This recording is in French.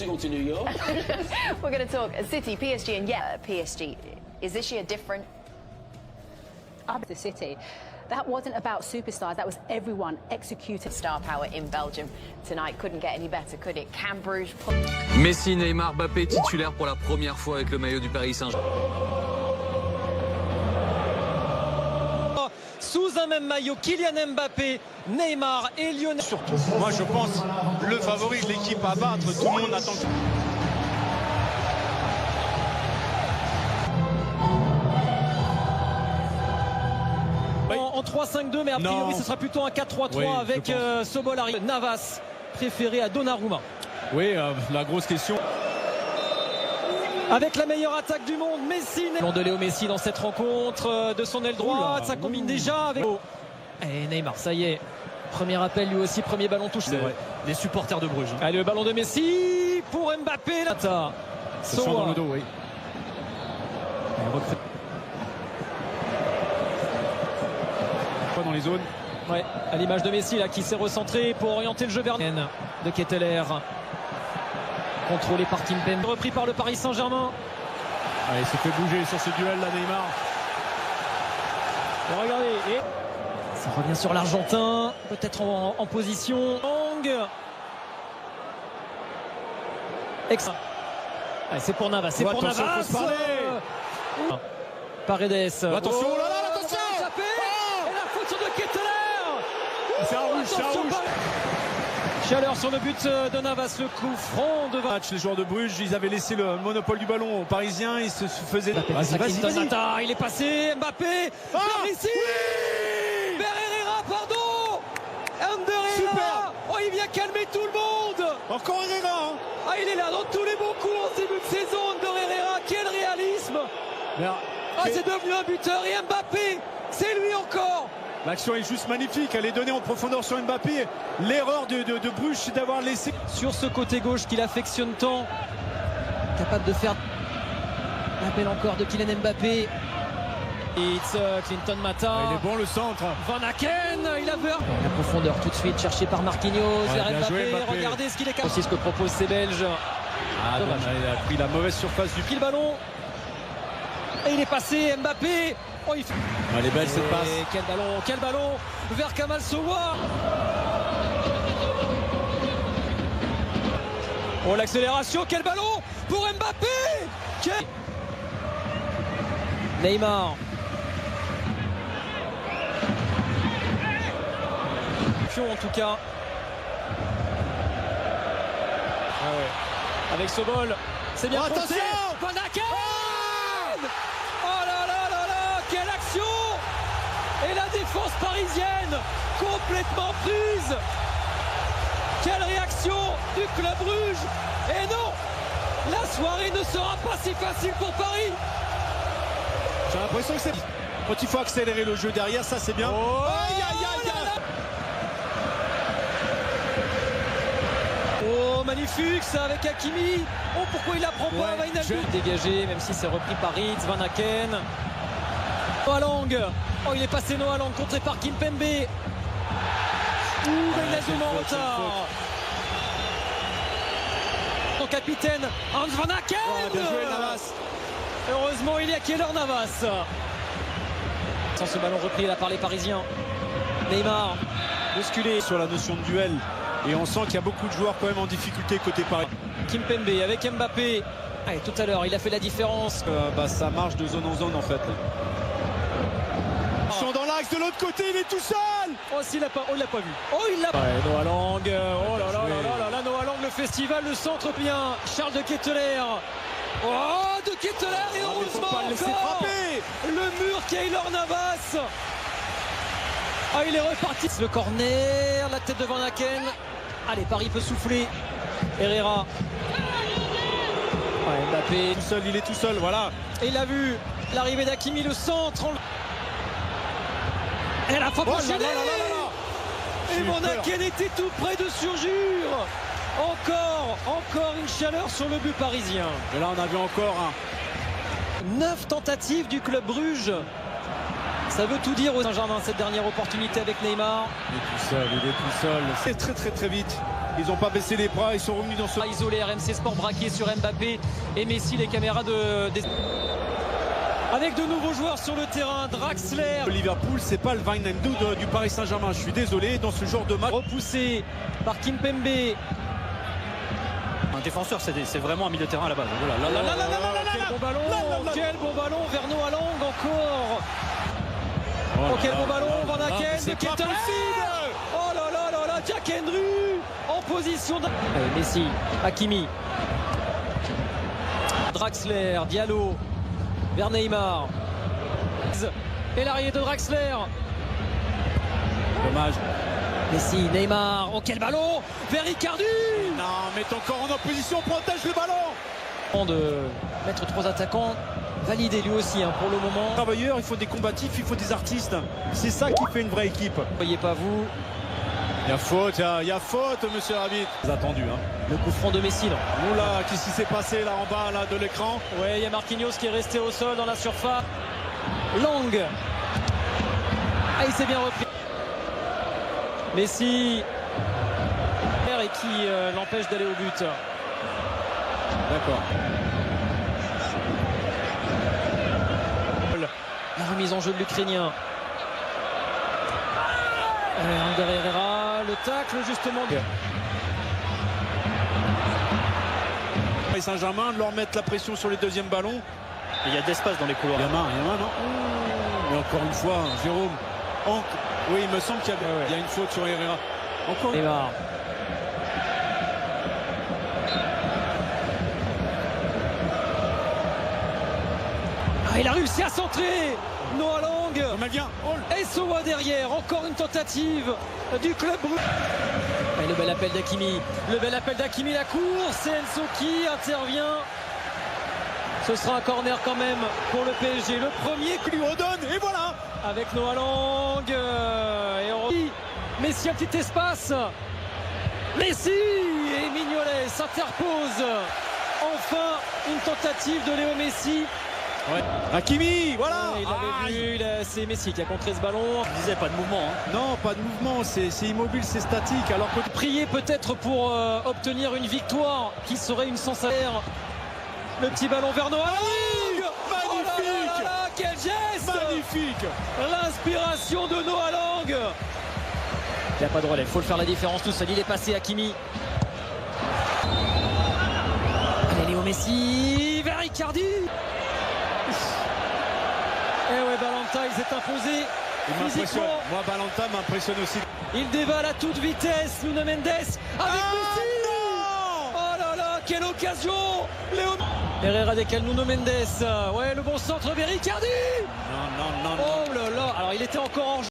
travel to New York. We're going to talk City, PSG, and PSG. Is this year different? The City. That wasn't about superstars, that was everyone executed. Star power in Belgium tonight couldn't get any better, could it? Can Bruges... Messi, Neymar, Mbappé titulaire pour la première fois avec le maillot du Paris Saint-Germain. Sous un même maillot, Kylian Mbappé, Neymar et Lionel. Surtout, moi je pense le favori de l'équipe à battre, tout le monde attend. En 3-5-2, mais a priori ce sera plutôt un 4-3-3 oui, avec Sobol arrive. Navas préféré à Donnarumma. Oui, la grosse question. Avec la meilleure attaque du monde, Messi. Ballon de Léo Messi dans cette rencontre de son aile droite, ça combine déjà avec... Et Neymar, ça y est. Premier appel lui aussi, premier ballon touché. C'est vrai. Les supporters de Bruges. Allez, le ballon de Messi pour Mbappé. C'est dans le dos, oui. Dans les zones. Ouais, à l'image de Messi là qui s'est recentré pour orienter le jeu vers de Ketteler. Contrôlé par Kimpembe. Repris par le Paris Saint-Germain. Il s'est fait bouger sur ce duel là, Neymar. Et regardez, et ça revient sur l'Argentin, peut-être en position. Long. C'est pour Navas, c'est pour Navas. Paredes. Attention, oh là là, attention. Et la faute de Ketteler. C'est un rouge, c'est un rouge. Chaleur sur le but de Navas, le coup franc de match. Les joueurs de Bruges, ils avaient laissé le monopole du ballon aux Parisiens, ils se faisaient... Vas-y. Il est passé, Mbappé, ici oui Herrera, pardon Herrera. Oh, il vient calmer tout le monde. Encore Herrera. Il est là dans tous les bons coups en ce début de saison. Herrera, quel réalisme. C'est devenu un buteur et Mbappé, c'est lui encore. L'action est juste magnifique, elle est donnée en profondeur sur Mbappé. L'erreur de Bruges, c'est d'avoir laissé... Sur ce côté gauche qu'il affectionne tant, capable de faire l'appel encore de Kylian Mbappé. It's Clinton Mata. Il est bon le centre. Van Aken, il a peur. La profondeur tout de suite cherchée par Marquinhos. Mbappé. Regardez ce qu'il est capable. C'est ce que proposent ces Belges. Dommage. Il a pris la mauvaise surface du le ballon. Et il est passé, Mbappé. Elle est belle cette passe. Quel ballon vers Kamal Sowa. Oh, l'accélération, quel ballon pour Mbappé. Neymar. En tout cas. Avec Sobol, c'est bien attention. Van Aken. Oh là là là là, quelle action. Et la défense parisienne complètement prise. Quelle réaction du club Bruges. Et non, la soirée ne sera pas si facile pour Paris. J'ai l'impression que c'est... Quand il faut accélérer le jeu derrière, ça c'est bien. Oh, magnifique ça avec Hakimi. Oh, pourquoi il la prend pas, Wijnaldum. Dégagé, même si c'est repris par Ritz, Van Aken. Noah Lang. Oh, il est passé Noah Lang, contré par Kimpembe. Wijnaldum en retard. Son capitaine, Hans Van Aken. Bien joué, Navas. Heureusement, il y a Keller Navas. Sans ce ballon repris là par les Parisiens. Neymar, bousculé. Sur la notion de duel. Et on sent qu'il y a beaucoup de joueurs quand même en difficulté côté Paris. Kimpembe avec Mbappé. Allez, tout à l'heure, il a fait la différence. Ça marche de zone en zone en fait. Ils sont dans l'axe de l'autre côté, il est tout seul. Oh, il l'a pas vu. Oh, il l'a pas. Noah Lang. Oh là là là là, Noah Lang, le festival, le centre bien. Charles de Ketteler. Oh, de Ketteler et heureusement pas le laisser frapper. Le mur Keylor Navas. Il est reparti. Le corner, la tête de Van Aken. Allez, Paris peut souffler. Herrera. Mbappé. Tout seul, il est tout seul, voilà. Et il a vu l'arrivée d'Hakimi, le centre. Et la frappe enchaînée. Et Van Aken était tout près de surjure. Encore une chaleur sur le but parisien. Et là, on a vu encore 9 tentatives du club Bruges. Ça veut tout dire au Saint-Germain, cette dernière opportunité avec Neymar. Il est tout seul. C'est très vite. Ils n'ont pas baissé les bras, ils sont revenus dans ce... Isolé, RMC Sport braqué sur Mbappé et Messi, les caméras avec de nouveaux joueurs sur le terrain. Draxler. Liverpool, c'est pas le Wijnaldum du Paris Saint-Germain. Je suis désolé, dans ce genre de match. Repoussé par Kimpembe. Un défenseur, c'est vraiment un milieu de terrain à la base. Voilà. Quel bon ballon, quel bon ballon vers Noah Lang encore. Oh, quel bon ballon, Van Aken, c'est qui est pas possible. Oh là là là là, Jack Henry en position de... Allez, Messi, Hakimi, Draxler, Diallo, vers Neymar. Et l'arrivée de Draxler. Dommage. Messi, Neymar, oh quel ballon vers Icardi. Non, mets ton corps en opposition, protège le ballon. De mettre 3 attaquants, validé lui aussi pour le moment. Travailleurs, il faut des combatifs, il faut des artistes. C'est ça qui fait une vraie équipe. Voyez pas vous. Il y a faute, il y a faute, monsieur l'arbitre. C'est attendu. Le coup franc de Messi. Oula, qu'est-ce qui s'est passé là en bas là, de l'écran? Ouais, il y a Marquinhos qui est resté au sol dans la surface. Lang. Ah, il s'est bien repris. Messi. Et qui l'empêche d'aller au but. D'accord. La remise en jeu de l'Ukrainien. Ander Herrera, le tacle justement. Paris Saint-Germain de leur mettre la pression sur les deuxièmes ballons. Il y a de l'espace dans les couloirs. Il y a main, non? Mais encore une fois, Jérôme. Oui, il me semble qu'il y a une faute sur Herrera. Encore. Neymar. Il a réussi à centrer. Noah Lang. Et Sowa derrière. Encore une tentative du club brûlé. Le bel appel d'Hakimi. Le bel appel d'Hakimi, la course. Et Enzo qui intervient. Ce sera un corner quand même pour le PSG. Le premier qui lui redonne. Et voilà. Avec Noah Lang. Et on... Messi, un petit espace. Messi et Mignolet s'interpose. Enfin, une tentative de Léo Messi. Ouais. Hakimi, voilà. Il l'avait vu, c'est Messi qui a contré ce ballon. Je disais pas de mouvement. Non, pas de mouvement, c'est immobile, c'est statique. Alors que prier peut-être pour obtenir une victoire qui serait une sensation. Le petit ballon vers Noah. Magnifique. Oh là là, quel geste. Magnifique. L'inspiration de Noah Lang. Il n'y a pas de relais, il faut le faire la différence tout seul. Il est passé Hakimi. Allez, Léo Messi vers Icardi. Et ouais, Balanta, il s'est imposé. Physiquement. Moi, Balanta m'impressionne aussi. Il dévale à toute vitesse. Nuno Mendes avec Messi. Oh là là, quelle occasion. Léo Herrera décale Nuno Mendes. Ouais, le bon centre vers Icardi. Non. Oh là là. Alors, il était encore en jeu.